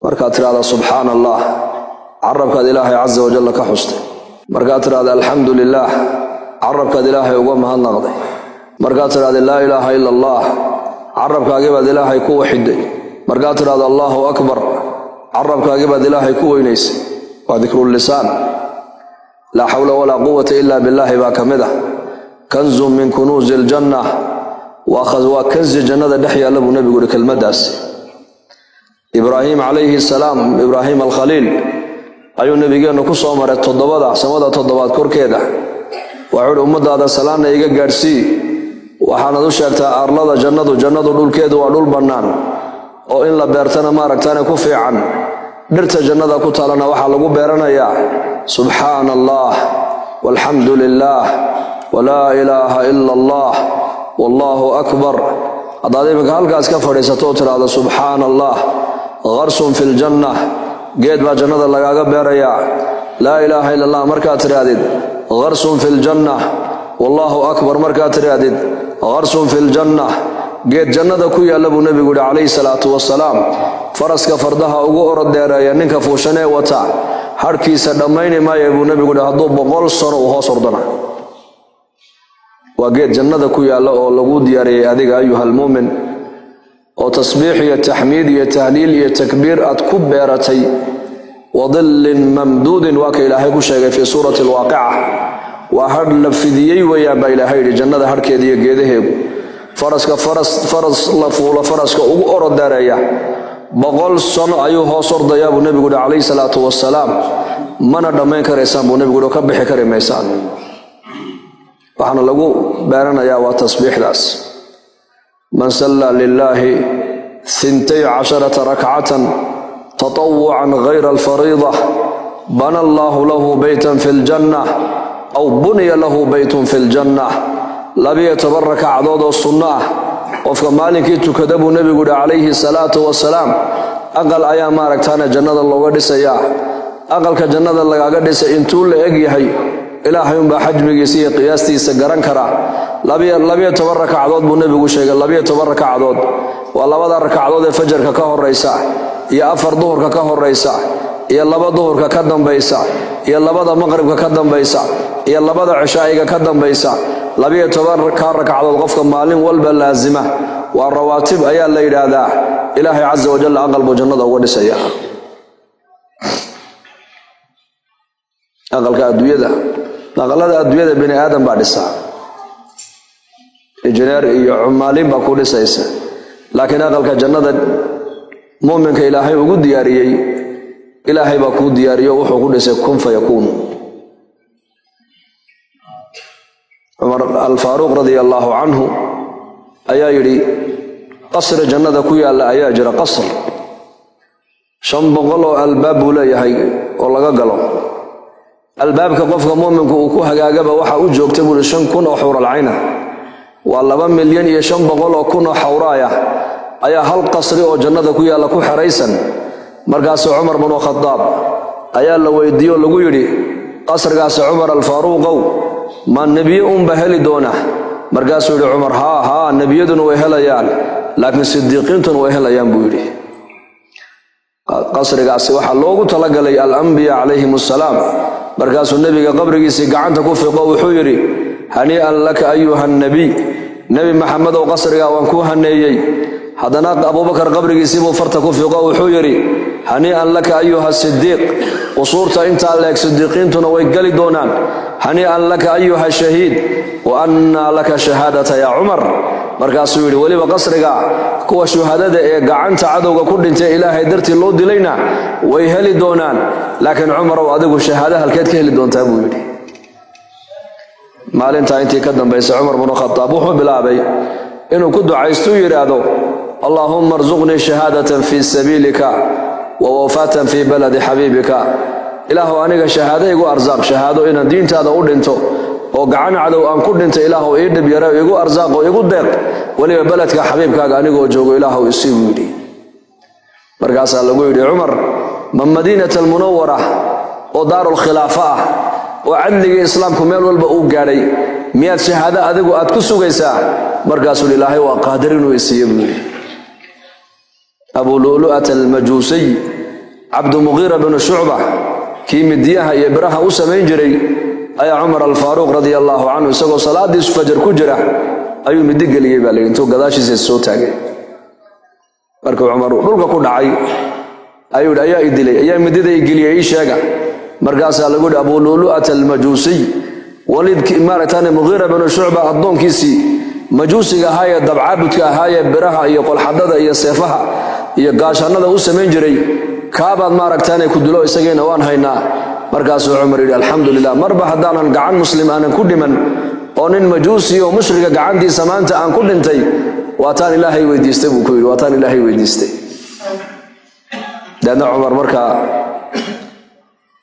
markaad tiraahdo subxaanallah carabkaad ilaahay caza wajalla ka xustay markaad tiraahdo alxamdulillaah carabkaad ilaahay uga mahadnaqday markaad tiraahdo laa ilaaha ila allah carabkaagii baad ilaahay ku waxiday markaad tiraahdo allahu akbar carabkaagii baad ilaahay ku weynaysay waa dikrul lisaan laa xawla walaa quwwata illa billahi baa kamid ah kanzun min kunuuzi aljanna waa kanzi jannada dhex yaalla buu nabigu yidhi kelmaddaas ibraahim calayhi salaam ibraahim alkhaliil ayuu nabigeennu ku soo maray samada toddobaad korkeeda wuxuu yidhi ummadaada salaanna iga gaadhsii waxaanad u sheegtaa arlada jannadu dhulkeedu waa dhul bannaan oo in la beertana maaragtaane ku fiican dhirta jannada ku taalana waxaa lagu beeranayaa subxaana allah walxamdu lilaah walaa ilaaha ila allah wallaahu akbar haddaad iminka halkaas ka fadhiisato oo tiraahdo subxaana allah qarsun fi ljanna geed baa jannada lagaaga beerayaa laa ilaaha ila allah markaad tidhaahdid qarsun fi ljanna wallaahu akbar markaad tidhaahdid qarsun fi ljanna geed jannada ku yaalla buu nebigu yidhi calayhi salaatu wasalaam faraska fardaha ugu orod dheereeya ninka fuushanee wata hadhkiisa dhammayni maaya buu nebigu yidhi hadduu 100 sano uu hoos ordana waa geed jannada ku yaalla oo lagu diyaariyey adiga ayuhalmuumin oo tasbiix iyo taxmiid iyo tahliil iyo takbiir aad ku beeratay wadillin mamduudin waa ka ilaahay ku sheegay fii suurati alwaaqica waa hadh la fidiyey weeyaan baa ilaahay yidhi jannada hadhkeeda iyo geedaheegu faras la fuulo faraska ugu orod dheereeya 100 sano ayuu hoos ordayaa buu nebigu yidhi calayhi salaatu wasalaam mana dhammayn karaysaan buu nebigu yidhi ka bixi kari maysaan waxaana lagu beeranayaa waa tasbiixdaas man salla lilaahi 12 rakcatan tatawucan gayra alfariida bana allaahu lahu beytan fi ljanna aw buniya lahu beytun fi ljanna 12 rakacadood oo sunno ah qofka maalinkii tukada buu nebigu yidhi calayhi salaatu wasalaam aqal ayaa maaragtaana jannada looga dhisayaa aqalka jannada lagaaga dhisay intuu la eg yahay ilaahay unbaa xajmigiisa iyo qiyaastiisa garan kara 12 rakacadood buu nebigu sheegay 12 rakacadood waa 2 rakacadood ee fajarka ka horeysa iyo 4 duhurka ka horeysa iyo 2 duhurka ka dambaysa iyo 2 maqribka ka dambaysa iyo 2 cishaa'iga ka dambaysa 12 rakacadood qofka maalin walba laazima waa rawaatib ayaa la yidhaahdaa ilaahay caza wajalla aqal buu jannada uga dhisaya aqalka adduunyada aqalada adduunyada bini aadam baa dhisa injineer iyo cumaalin baa ku dhisaysa laakiin aqalka jannada muuminka ilaahay ugu diyaariyey ilaahay baa kuu diyaariyo wuxuu ku dhisay kun fayakuun cumar alfaaruuq radiallahu canhu ayaa yidhi qasri jannada ku yaalla ayaa jira qasr 500 oo albaab buu leeyahay oo laga galo albaabka qofka muuminka uu ku hagaagaba waxa u joogtay buu 5,000 oo xuur alcayna waa 2,500,000 oo kun oo xawraaya ayaa hal qasri oo jannada ku yaalla ku xaraysan markaas Umar bin Khattab ayaa la weydiiyo lagu yiri qasrigaas Umar al-Faaruuq ma nabiy bahali doona markaas uu yiri Umar ha nabiyaduna way helayaan laakiin sidiiqiintuna way helayaan buu yiri qasrigaas waxa loogu talagalay al-anbiya alayhimus salaam markaasuu nabiga qabrigiisa gacanta ku fiiqo wuxuu yiri hani'an laka ayuhan nabi maxamed oo qasriga waan ku haneeyay haddana abubakar qabrigiisii buu farta ku fiiqo wuxuu yiri hani'an laka ayuha sidiiq qusuurta inta leeg sidiiqiintuna way gali doonaan hani'an laka ayuha shahiid wa anna laka shahaadata ya Umar markaasuu yiri waliba qasriga kuwa shuhadada ee gacanta cadowga ku dhintay ilaahay dartii loo dilayna way heli doonaan laakiin Umar oo adigu shahaada halkeed ka heli doontaa buu yiri maalinta intii ka dambeysay Umar bin Khattab wuxuu bilaabay inuu ku ducaysto yiraahdo Allahumma arzuqni shahadatan fi sabilika wa wafatan fi baladi habibika ilaahu aniga shahaada igu arzaaq shahaado inaan diintaada u dhinto oo gacan cadow aan ku dhinto ilaahu ii dhib yaro igu arzaaq oo igu deeq waliba baladka xabiibkaaga anigoo joogo ilaahu isii widi markaas lagu yiri Umar ma Madiinatul Munawwara oo daarul khilaafa ah oo cadliga islaamku meel walba uu gaaray miyaad shahaada adigu aad ku sugaysaa markaas ilaahay waa qaadir inuu isiiyo Abu Lu'lu'at al-Majusi عبد المغيرة بن شعبة كي مديها يبرها أسمين جري أي عمر الفاروق رضي الله عنه سقوا صلاة دي فجر كجرة أيو مدق لي بالي انتو قداشي زي الصوت هاي مركب عمر دولك كو دعي أيو أيا إدلي أيا مدد يقلي أي شيء مركز على قول أبو لؤلؤة المجوسي ولد إمارة مغيرة بن شعبة الضم كيسي مجوسي هاي دبعابتك هاي برها يقول حدد هي سيفها هي قاشنا ذا أسمين جري كابد ماركتاني كدلو إسقين وان هينا مركز عمر الحمد لله مربح دانا قعان مسلم أنا كل من أن مجوسي ومشرك قعان دي سمانت أن كل انتي واتان إلهي ويديستي بكويل واتان إلهي ويديستي لأن عمر مركا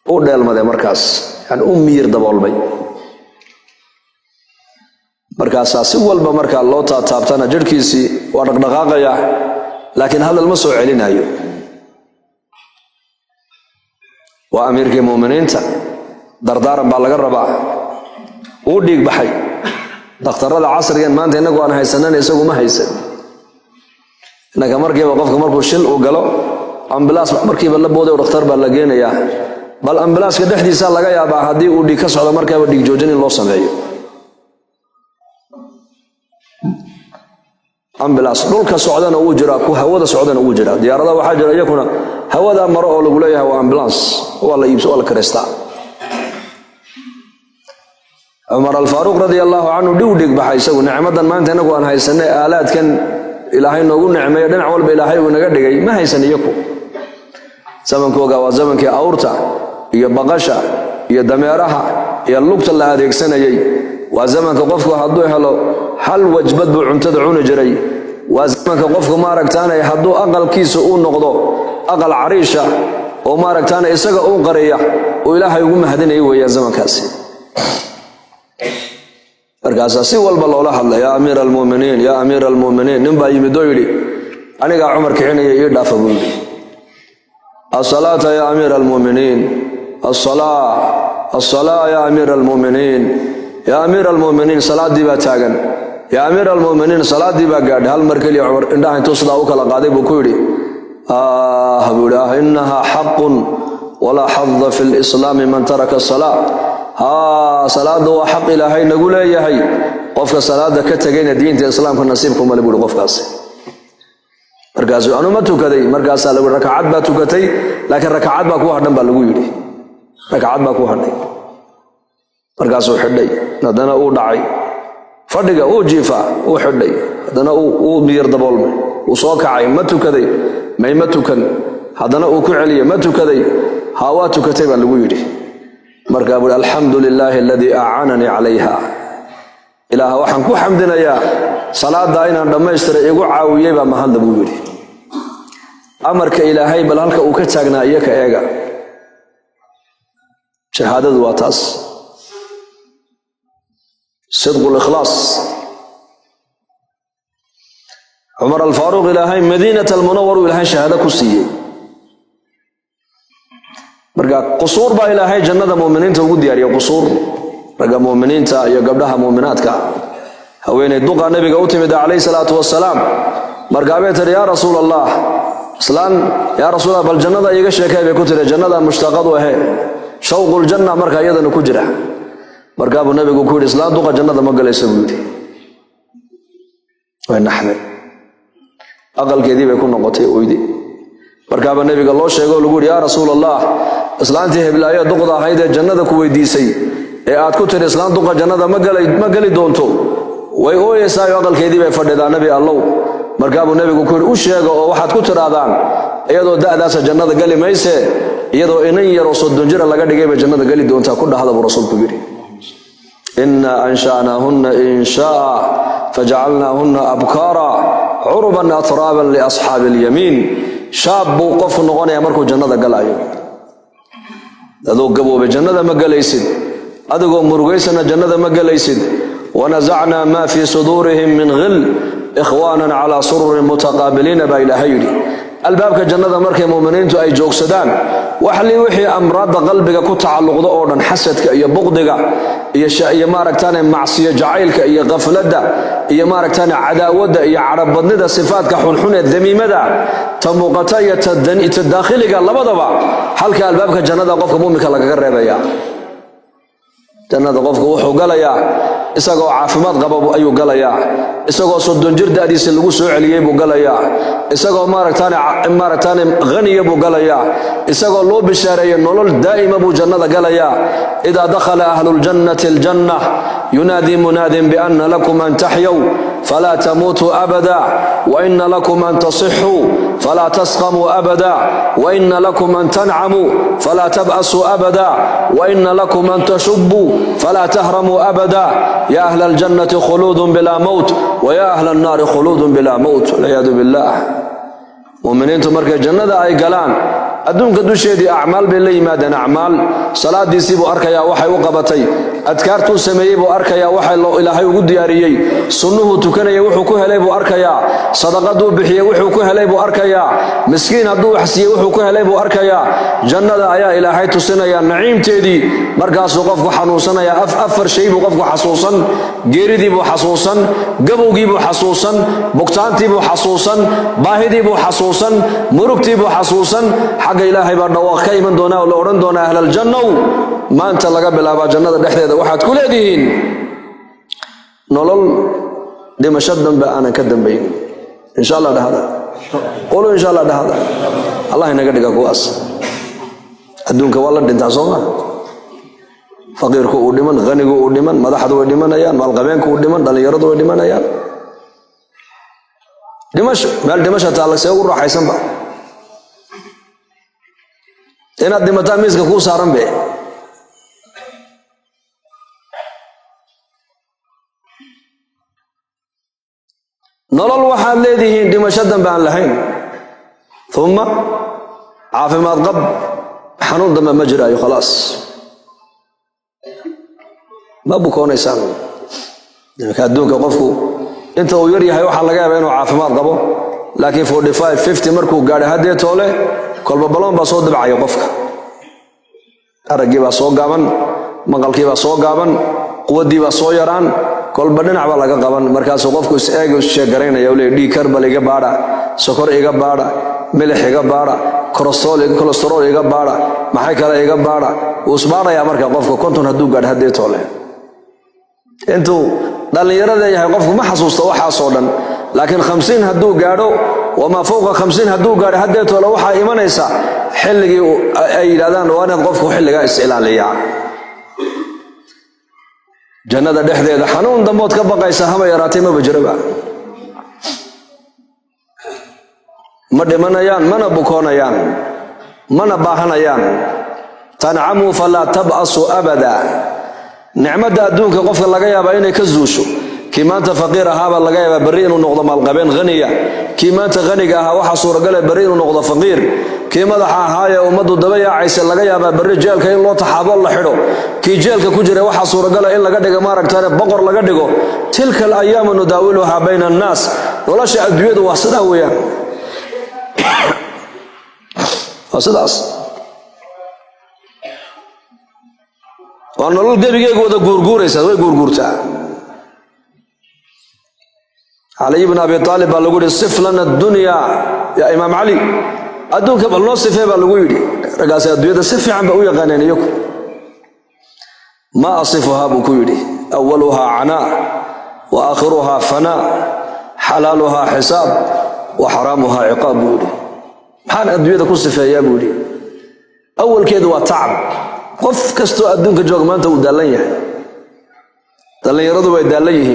أول ماذا مركز يعني أمير دبال بي مركز سوال بمركز الله تابتنا جركيسي ورقدقاقيا لكن هذا المسوع علينا أيوه وأمير المؤمنين دردارا بالغربا وديك بحي دكتور العصر ما أنت إنك وأنا هيسنن يسوق ما هيسن إنك مركي وقفك مركو شل وقالوا أمبلاس مركي بلا بودة ودكتور بلا جينا يا بل أمبلاس كده حدي سال لقى يا بعدي وديك كسر مركي وديك جوجني الله سمعيه أمبلاس دول كسعودان أوجرا كهودا سعودان أوجرا ديار الله وحاجة يكون هودا مرة أول قليها هو أمبلاس هو الله يبسو الله كريستا عمر الفاروق رضي الله عنه دودك بحيسو نعمة ما أنت نقول أنا هيسنة آلات كان إلهي نقول نعمة يدنا عول بإلهي ونقدر ما هيسنة يكو زمن كوجا وزمن كأورتا يبغشة يدمرها يلقط الله هذيك سنة يي وزمن كقفك حدوه هلو حل وجبت بعنتد عون جري وزمن كقفك ما ركتانا يحدو أقل كيس أو نقضو أقل عريشة وما ركتانا إسقى أو قرية وإلهي يقوم هدين أيوة يا زمن كاسي أرجاسي والبلوله الله يا أمير المؤمنين يا أمير المؤمنين نبى يمدويلي أنا قا عمر كحين يدافع بقولي الصلاة يا أمير المؤمنين الصلاة يا أمير المؤمنين يا أمير المؤمنين صلاة دي بتاعن يا أمير المؤمنين صلاة دي بقعد هل مركلي عمر إنها توصل أو كلا قاضي بكوري بولا إنها حق ولا حظ في الإسلام من ترك الصلاة صلاة هو حق إلهي نقول يا هي قفك صلاة كتجين دين الإسلام كنصيبكم ولا بقول قفك مركز أنا ما توكدي مركز على ركعات بتوكتي لكن ركعات بكو هذا بالقولي ركعات بكو هذا مركز وحدي هذانا أو داعي فدقة أو جيفا أو حدي هذانا أو بيرد بالمي وصاكعي ما توكدي ما توكن هذانا أو كعلية ما توكدي هوا توكتي بالقولي مركب الحمد لله الذي أعانني عليها إله وحن كو حمدنا يا صلاة داينا لما يشتري يقول عاوية بما هذا بقولي أمرك إلهي بل هلك أوكتشنا إياك إياك شهادة واتاس صدق الإخلاص عمر الفاروق إلهي مدينة المنور إلهي شهادة كسية مرقا قصور با إلهي جنة مؤمنين توقود دياري قصور رقا مؤمنين تا يقبلها مؤمنات كا هوين الدقاء النبي قوتمد عليه الصلاة والسلام مرقا بيتر يا رسول الله اسلام يا رسول الله بالجنة يقشي كيف يكتر جنة مشتاقات وهي شوق الجنة مرقا يدن كجرة مرقا ابو النبي قول اسلام دقاء جنة مقال يسبودي وين نحن أقل كذي بيكون نقطي ويدي مرقا ابو النبي قال الله شيء يقول يا رسول الله islaantii heblaayo duqda ahayd ee jannada ku weydiisay ee aad ku tiri islaan duqa jannada ma gali doonto way ooyaysaa aqalkeedii bay fadhidaa nabi allah markaa buu nabigu ku u sheego oo waxaad ku tiraadaan iyadoo da'daas jannada gali mayse iyadoo inan yar oo 30 jir laga dhigay bay jannada gali doontaa ku dhahda buu rasuulku yiri inna ansha'nahunna insha'a faj'alnahunna abkara urban atraban li ashabil yamin shaab buu qof noqonaya markuu jannada galayo adoo gaboobe jannada ma galaysid adigoo murugaysana jannada ma galaysid ونزعنا ما في صدورهم من غل إخوانا على سرر متقابلين با إلهي albaabka jannada markay muuminiintu ay joogsadaan waxli wixii amraadda qalbiga ku tacalluqda oo dhan xasadka iyo buqdiga iyo maaragtaane macsiyo jacaylka iyo qafladda iyo maaragtaane cadaawadda iyo cadhabadnida sifaadka xunxun ee damiimada ta muuqata iyo ta daakhiliga labadaba halka albaabka jannada qofka muuminka lagaga reebaya jannada qofka wuxuu galayaa isagoo caafimaad qaba ayuu galayaa isagoo 30 jir da'diisa lagu soo celiyay buu galayaa isagoo maaragtaane qaniya buu galayaa isagoo loo bishaareeyay nolol daa'ima buu jannada galayaa idaa dakhala ahlul jannati aljanna yunaadi munaadin bi anna lakum an tahyaw fala tamutu abada wa inna lakum an tasihhu fala tasqamu abada wa inna lakum an tan'amu fala tab'asu abada wa inna lakum an tashubbu fala tahramu abada يا أهل الجنة خلود بلا موت ويا أهل النار خلود بلا موت والعياذ بالله ومنين تمرك الجنة أي قلان أدونك دوشيدي أعمال بالله مادن أعمال صلاة دي سيبو أركيا وحي وقبتي أذكارتو سميبو أركيا وحي الله إلهي وقد ياريي سنه تكني وحكوها ليبو أركيا صدقة بحي وحكوها ليبو أركيا مسكين هدو حسي وحكوها ليبو أركيا جنة آيا إلهي تسنى يا نعيم تيدي مركز وقفك حنوصنا يا أفر شيء وقفك حصوصا جيردي بو حصوصا قبوقي بو حصوصا بكتانتي بو حصوصا باهدي بو حصوصا مركتي بو حصوصا حق إلهي بردواق كيمن دونا ولورن دونا أهل الجنة ما أنت لقى بلابا جنة دحديد واحد كل هذين نولل دي مشدن بأنا كدن بين إن شاء الله ده هذا قولوا إن شاء الله ده هذا الله ينقدك كواس أدونك والله دين تعصوما فقيرك ودمن غنيك ودمن مدحد ودمن أيان مالقبينك ودمن دليرد ودمن أيان دمشق تعالى سيقول راح يسمع inaad dhimataa miiska kuu saaran be nolol waxaad leedihiin dhimasho dambe aan lahayn uma caafimaad qab xanuun dambe ma jiraayo khalaas ma bukoonaysaan nimanka adduunka qofku inta uu yar yahay waxaa laga yaabaa inuu caafimaad qabo laakiin 45 50 markuu gaadho haddee toole kolba baloon baa soo dabcaya qofka araggii baa soo gaaban maqalkii baa soo gaaban quwaddii baa soo yaraan kolba dhinac baa laga qaban markaasuu qofku is-eega is-sheegaraynaya uu leeyahay dhiig karbal iga baadha sokor iga baadha milix iga baadha kolestarool iga baadha maxay kale iga baadha wuu isbaadhayaa marka qofka 50 hadduu gaadho haddee toole intuu dhallinyarada yahay qofku ma xasuusta waxaasoo dhan laakiin 50 hadduu gaadho وما فوق 50 هدو قال هديت ولا وحا إيمانيسا حلقي أي لادان وانا قفكو حلقا استعلاليا جنة دحدي إذا حنون دموت كبقى يساهما يراتي ما بجربا مد منيان من بكونيان من باهنيان تنعموا فلا تبأسوا أبدا نعمة أدونك قفك لغايا بأيني كزوشو كما أنت فقير هذا لغايا برين ونقضى مالقبين غنية كما أنت غنية وحا صورة قال برين ونقضى فقير كما دحا هايا ومدو دبيا عيسى لغايا بري جيلك إن الله تحاب الله حلو كي جيلك كجري وحا صورة قال إن لغايا مارك تاريخ بقر لغايا تلك الأيام نداولها بين الناس ولا شيء أدويد وحسده ويا وحسده وأنا لول جبي جيك وده غورغور يسوي وين غورغورتا علي بن أبي طالب قال له صف لنا الدنيا يا إمام علي أدونك بالله صفه بالغويدي رجع سيدويدا صف عن بقويا غنانيك ما أصفها بكويدي أولها عناء وآخرها فناء حلالها حساب وحرامها عقاب بودي حان أدويدا كل صفه يا بودي أول كده وتعب قف كستو أدونك جوج ما أنت وداليه دالين يردوا ويداليه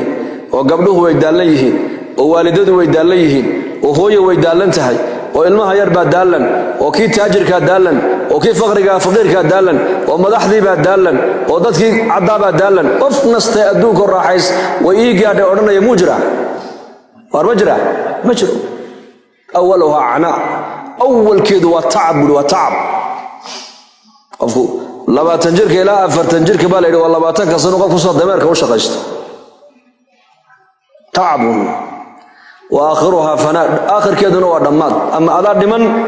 وقبله ويداليه ووالدته ويداليه وهويه ويدالنتهي وإلمها يربى دالن وكي تاجر كدالن وكي فقرك فقير كدالن ومدحذي بدالن ودتك عذاب دالن قف نست أدونك الراحيس ويجي هذا أورنا يمجرى ورمجرى مجرى أولها عناء أول كده وتعب وتعب أفو لما تنجرك إلى أفر تنجرك بالي والله ما تنكسر نقف صوت دمارك وشقشت تعب وآخرها فناء آخر كده نوع دماد أما أذا دمن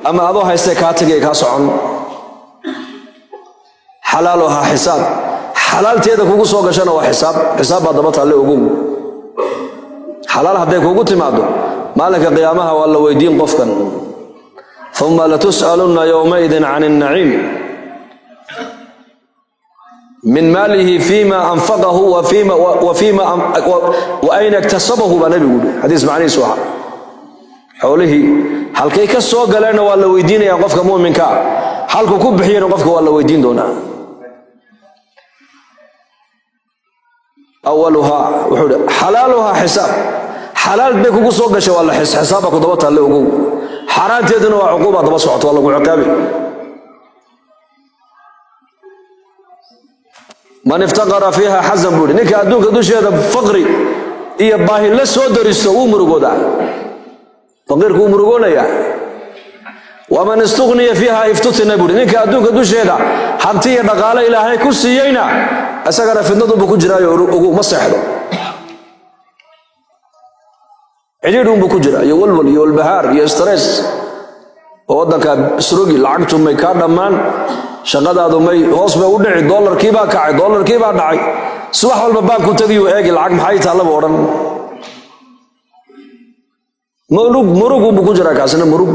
أما أذا هيستكاتك كاسعون حلالها حساب حلال تيدا كوكو سوغا شانا وحساب حساب هذا بطل اللي أقوم حلال هذا كوكو تمادو مالك قيامها ولا ويدين قفكا ثم لتسألن يومئذ عن النعيم من ماله فيما أنفقه وأين اكتسبه بنبي يقول حديث معني سوحا حوله هل كي كسوغا لنا ولا ويدين يا قفك مؤمنك هل كوكو بحيين قفك ولا ويدين دونا أولها حلالها حساب حلال بيكو سوق شو ولا حسابك ضبطها اللي وقو حرام تدنا وعقوبة ضبط صعط والله عقابي من افتقر فيها حزن بوري نك أدوك دوش هذا فقري إيه باهي لا سودر يستوي مرقودا فقير كو مرقونا يا ومن استغني فيها افتتنا بوري نك أدوك دوش هذا حمتي دقال إلى هاي كسيينا أسأل في النضب بكجرا يوقو مصحده عجيرهم بكجرا يولول يولبهار يسترس ودك سروقي لعقتهم ما كان مان شغدادو مي hoos bay u dhici dollarkii baa kacay dollarkii baa dhacay subax walba baanku tagiyo eegi lacag maxay taala oran murug ku jira kaasina murug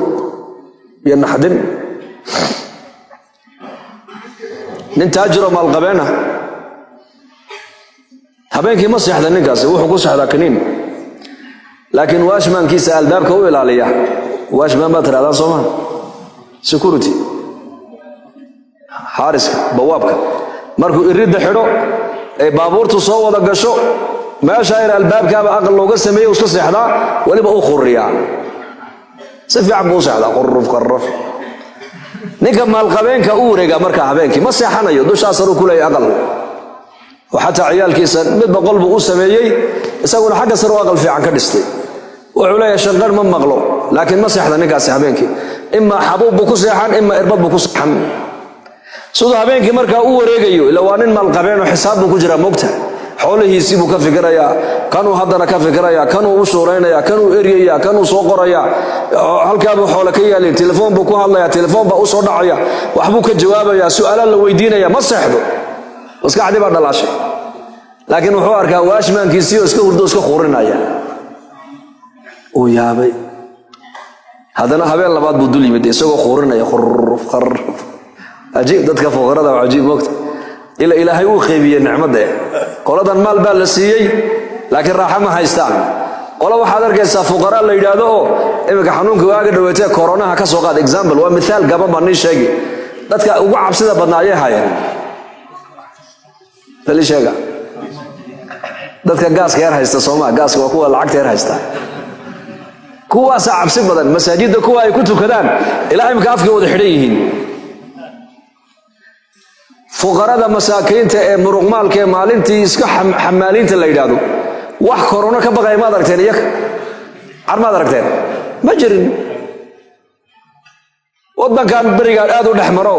iyo naxdin nin taajiro maal qabeena habeenkii ma seexda ninkaasi wuxuu ku seexdaa kaniin laakiin waashmankiisa albaabka u ilaaliya waashman baa tiraahdaa Soomaan security حارسك بوابك مركو يريد حدو اي بابورتو سو ودا غشو ما شاير الباب كابا اقل لوغا سميه وسو سخدا وليبا او خوريا سفي عبو سخدا قرف نيكا مال قبينكا او وريغا marka habeenki ma seexanayo dusha saru kulay aqal وحتى عيالكيسا midba qolbu u sameeyay isaguna xagga saru aqal fiican ka dhistay wuxuu leeyahay shaqar ma maqlo laakiin ma seexda ninkaasi habeenki imma xabuub ku seexan imma irbad ku seexan سودا هبينك مركا أو وريجيو لو أن المال قبينه حساب بكجرا مقتة حوله يسيبه كفكرة يا كانوا هذا كفكرة يا كانوا وشورين يا كانوا إريا يا كانوا صقرا يا هل كانوا حولك يا التليفون بكو الله يا تليفون بأوصل يا وحبوك الجواب يا سؤال لو يدينا يا ما صحده بس قاعد بعد العشاء لكن وحوار كواش من كيسيو اسكو وردوسكو خورنا يا ويا بي هذا أنا هبين لبعض بدولي بدي اسكو خورنا يا خرف عجيب dadka fuqarada waa عجيب waqti ila ilaahay uu qeybiye nicmada qoladan maal baa la siiyay laakiin raaxo ma haystaan qola waxaad arkaysaa fuqara la yiraahdo oo imika xanuunka waaga dhaweetay corona ka soo qaad example waa misaal gaban baan sheegay dadka ugu cabsida badnaayay hayeen tali sheega dadka gaaska yar haysta Soomaa gaaska waa kuwa lacagta yar haysta kuwaas cabsi badan masaajidda kuwa ay ku tukadaan ilaahay imika afka wada xidhan yihiin فقراء مساكين مرق مالك مالنتي اسك حمالين تلا يدادو wax corona ka baqay ma aragteen iyaga arma aragteen ma jirin wadankan bariga aad u dhaxmaro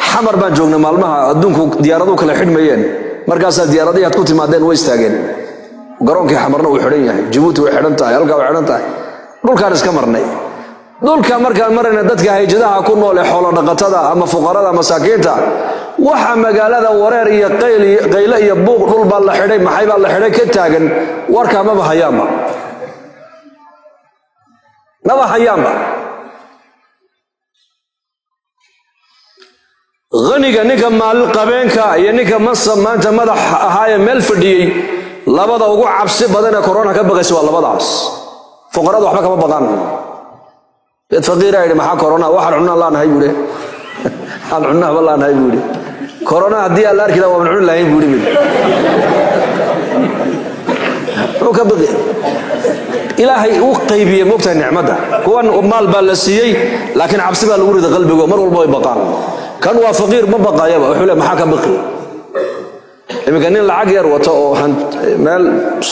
xamar baan joognay maalmaha adduunku diyaaradu kala xidhmayeen markaas diyaaradaha ku timaadeen way istaageen garoonkii xamarna uu xidhan yahay Djibouti way xidhan tahay halka way xidhan tahay dhulkaan iska marnay dhulka markaan marayna dadka hayjadaha ku nool ee xoolo dhaqatada ama fuqarada masaakiinta waxa magaalada wareer iyo qaylo iyo buuq dhul baa la xidhay maxay baa la xidhay ka taagan warka ma bahayaama غنيga ninka maal qabeenka iyo ninka masam maanta madax ahaayeen meel fadhiyay labada ugu cabsi badan ee corona ka baqayso waa labadaas fuqarada waxba kama baqaan dad faqiir ay maxaa corona waxa cunna la nahay buure aan cunna wala nahay buure corona hadii alla arkida waa cunna lahayn buure oo ka baqay ilaahay uu qaybiye moogta nicmada kuwan maal baa la siiyay laakiin cabsi baa lagu riday qalbiga mar walba ay baqaan kan waa faqiir ma baqayaba wuxuu leeyahay maxaa ka baqay imika nin lacag yar wato oo meel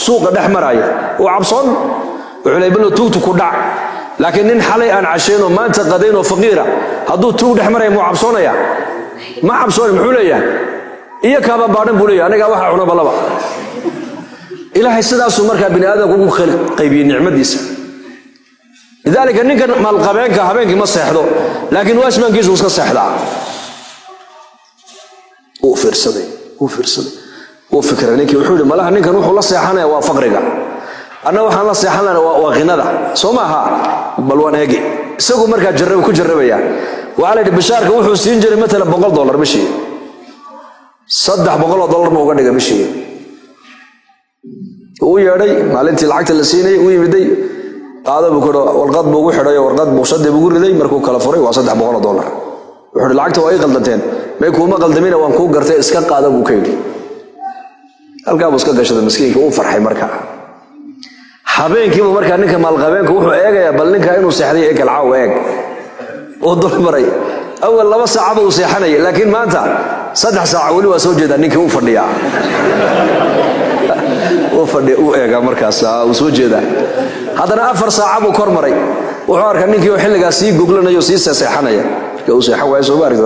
suuqa dhex maraya oo cabsoon wuxuu leeyahay bal tuugtu ku dhac laakiin nin xalay aan casheeno maanta qadayno faqiira haduu tuug dhex maray mu cabsoonaya ma cabsoon muxuu leeyahay iyo kaaba baadan buu leeyahay aniga waxa cuna balaba ilaahay sidaas uu markaa bini aadamku ugu qaybiyay nicmadiisa لذلك إنك مالقبينك هبينك ما سيحدو لكن واش من كيس وسك سيحدا وفرصدي وفكر إنك وحول ملاها إنك نروح الله سيحنا وفقرك أنا وحنا سيحنا وغندا سومها بل وانا يجي سوق مركز جرب كل جربيا وعلى البشارة وحول سينجر مثلا $100 مشي صدح $100 موجود جا مشي وياي maalintii lacagta la siinay uu yimiday qaado buu koro warqad buu xidhay warqad buu shad buu riday markuu kala furay waa $300 wuxuu lacagta way qaldanteen may kuma qaldamin waan ku gartay iska qaado buu kaydi halka buu iska gashaday miskiinka uu farxay markaa habeenkii markaa ninka maalqabeenka wuxuu eegaya bal ninka inuu seexday ee galcaaw eeg oo dulmaray awal 2 saac buu seexanay laakiin maanta 3 saac wali waa soo jeeda ninka uu fadhiyaa وفدي وإيجا مركز وسوجدا هذا 4 ساعة بكرمري وحارك نيكي وحلقة سي جوجلنا يوسيس سيحنايا كوسي حواي سوبارك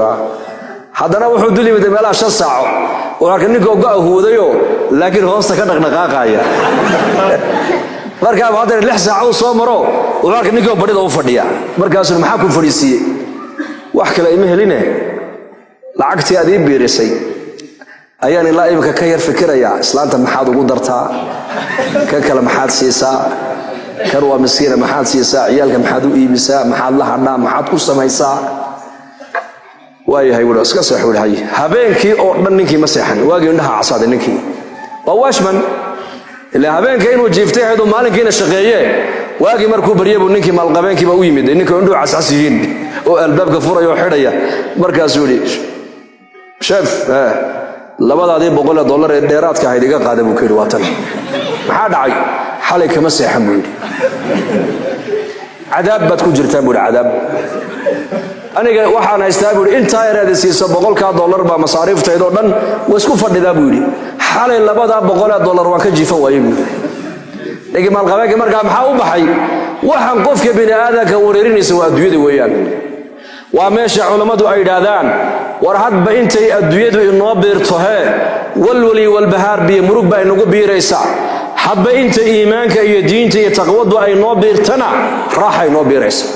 هذا وحود لي بدي ملا 6 ساعة وحارك نيكي وقع هو ذيو لكن هو استكنا نقاقايا مركز هذا 6 ساعة وصومرو وحارك نيكي وبدي وفديا مركز المحاكم فريسي وحكي لا يمهلينه لعقتي هذه بيرسي ayaan ilaa imka ka yar fikiraya islaanta maxaad ugu dartaa kan kala maxaad siisaa kan waa miskiina maxaad siisaa ciyaalka maxaad u iibisaa maxaad la hadhaa maxaad ku samaysaa waayahay wada iska soo xulhay habeenkii oo dhan ninkii ma seexan waagii indhaha casaaday ninkii waa washman ilaa habeenkii inuu jiiftay haydo maalinkiina shaqeeyay waagii markuu bariyay buu ninkii maalqabeenkii ba u yimid ninkii indhuhu casasiyiin oo albaabka furayo xidhaya markaas uu yiri chef labadaadii $100 ee dheeraadka ahayd iga qaada buu kiri waatan maxaa dhacay xalay kama seexan buu yiri cadaab bad ku jirtaa buu cadaab aniga waxaan haystaa buu inta yareed siiso $100 ba masaariiftaydo dhan way isku fadhidaa buu yiri xalay labada $100 waan ka jiifan waayay buu laakiin maalqabeenka markaa maxaa u baxay waxaan qofka bini aadanka wareerinaysa waa adduunyada weeyaan waa meesha culimadu ay yiraahdaan war hadba intay adduunyadu inoo beerto walwali walbahaar bi murug baa inagu biiraysa hadba inta iimaanka iyo diinta iyo taqwadu ay inoo beertana raaxa inoo biiraysa